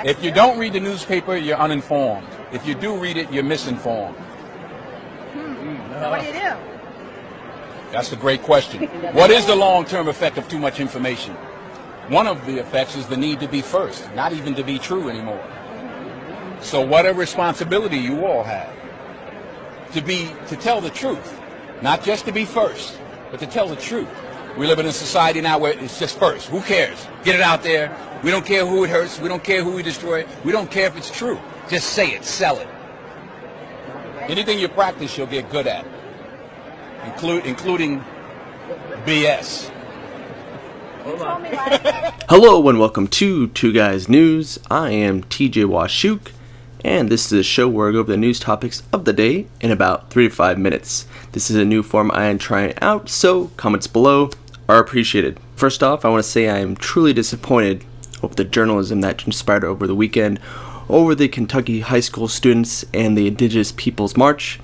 If you don't read the newspaper, you're uninformed. If you do read it, you're misinformed. So what do you do? That's a great question. What is the long-term effect of too much information? One of the effects is the need to be first, not even to be true anymore. So what a responsibility you all have to tell the truth, not just to be first, but to tell the truth. We live in a society now where it's just first. Who cares? Get it out there. We don't care who it hurts. We don't care who we destroy. We don't care if it's true. Just say it. Sell it. Anything you practice, you'll get good at, including BS. Hello and welcome to Two Guys News. I am TJ Washuk, and this is a show where I go over the news topics of the day in about 3 to 5 minutes. This is a new form I am trying out, so comments below are appreciated. First off, I want to say I am truly disappointed with the journalism that transpired over the weekend over the Kentucky high school students and the Indigenous Peoples March.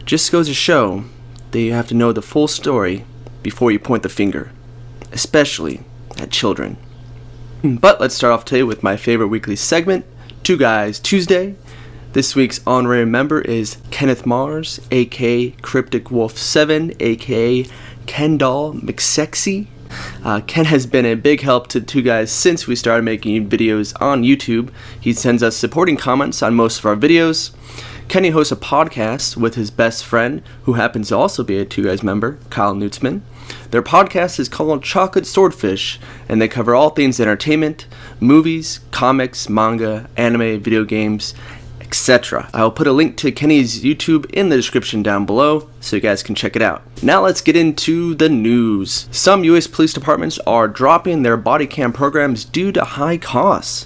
Just goes to show that you have to know the full story before you point the finger, especially at children. But let's start off today with my favorite weekly segment, Two Guys Tuesday. This week's honorary member is Kenneth Mars, aka Cryptic Wolf 7, aka Kendall McSexy. Ken has been a big help to Two Guys since we started making videos on YouTube. He sends us supporting comments on most of our videos. Kenny hosts a podcast with his best friend, who happens to also be a Two Guys member, Kyle Nutzman. Their podcast is called Chocolate Swordfish, and they cover all things entertainment, movies, comics, manga, anime, video games, etc. I will put a link to Kenny's YouTube in the description down below so you guys can check it out. Now let's get into the news. Some U.S. police departments are dropping their body cam programs due to high costs.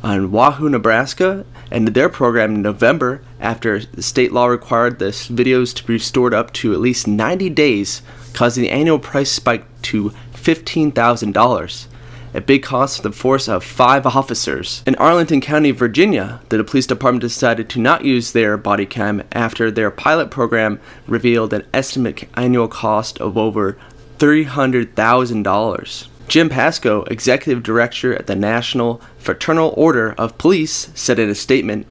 On Wahoo, Nebraska, ended their program in November after the state law required the videos to be stored up to at least 90 days, causing the annual price spike to $15,000. A big cost for the force of 5 officers. In Arlington County, Virginia, the police department decided to not use their body cam after their pilot program revealed an estimated annual cost of over $300,000. Jim Pascoe, executive director at the National Fraternal Order of Police, said in a statement,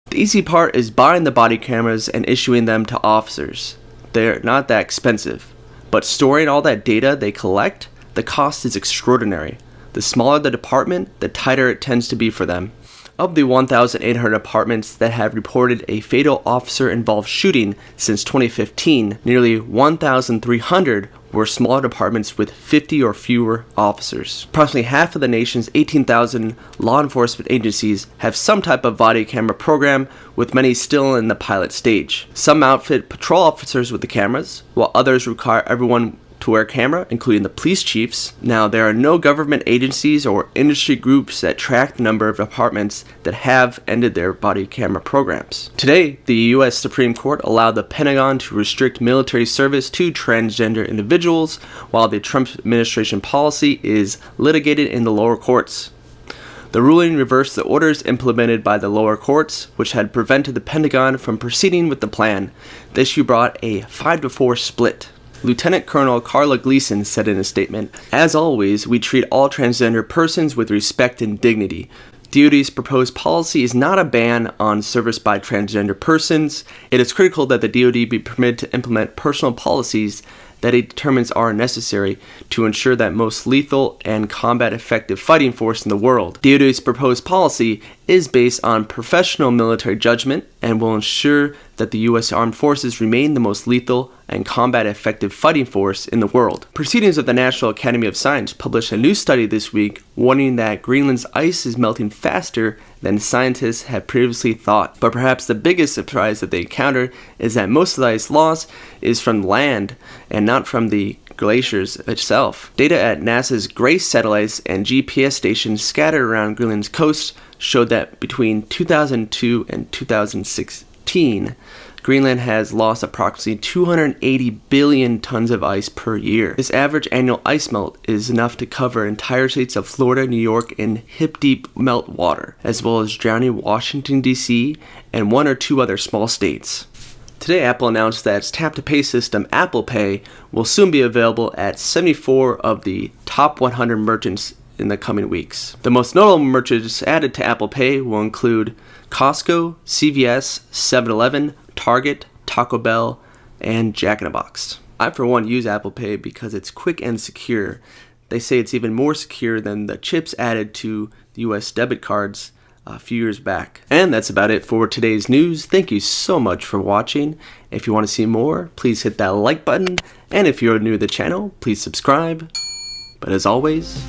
"The easy part is buying the body cameras and issuing them to officers. They're not that expensive. But storing all that data they collect, the cost is extraordinary. The smaller the department, the tighter it tends to be for them." Of the 1,800 departments that have reported a fatal officer-involved shooting since 2015, nearly 1,300 were smaller departments with 50 or fewer officers. Approximately half of the nation's 18,000 law enforcement agencies have some type of body camera program, with many still in the pilot stage. Some outfit patrol officers with the cameras, while others require everyone to wear a camera, including the police chiefs. Now, there are no government agencies or industry groups that track the number of departments that have ended their body camera programs. Today, the U.S. Supreme Court allowed the Pentagon to restrict military service to transgender individuals, while the Trump administration policy is litigated in the lower courts. The ruling reversed the orders implemented by the lower courts, which had prevented the Pentagon from proceeding with the plan. The issue brought a 5-4 split. Lieutenant Colonel Carla Gleason said in a statement, "As always, we treat all transgender persons with respect and dignity. DoD's proposed policy is not a ban on service by transgender persons. It is critical that the DoD be permitted to implement personal policies that it determines are necessary to ensure that most lethal and combat-effective fighting force in the world. DoD's proposed policy is based on professional military judgment and will ensure that the U.S. Armed Forces remain the most lethal and combat-effective fighting force in the world." Proceedings of the National Academy of Science published a new study this week warning that Greenland's ice is melting faster than scientists had previously thought. But perhaps the biggest surprise that they encountered is that most of the ice loss is from land and not from the glaciers itself. Data at NASA's GRACE satellites and GPS stations scattered around Greenland's coast showed that between 2002 and 2016, Greenland has lost approximately 280 billion tons of ice per year. This average annual ice melt is enough to cover entire states of Florida, New York in hip-deep melt water, as well as drowning Washington, D.C. and 1 or 2 other small states. Today, Apple announced that its tap-to-pay system, Apple Pay, will soon be available at 74 of the top 100 merchants in the coming weeks. The most notable merchants added to Apple Pay will include Costco, CVS, 7-Eleven, Target, Taco Bell, and Jack in the Box. I, for one, use Apple Pay because it's quick and secure. They say it's even more secure than the chips added to the US debit cards a few years back. And that's about it for today's news. Thank you so much for watching. If you want to see more, please hit that like button. And if you're new to the channel, please subscribe. But as always,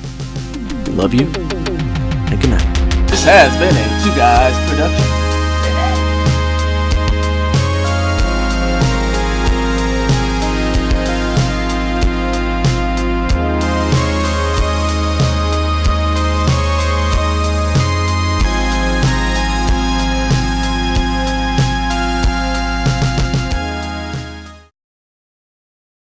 love you and good night. This has been a Two Guys production.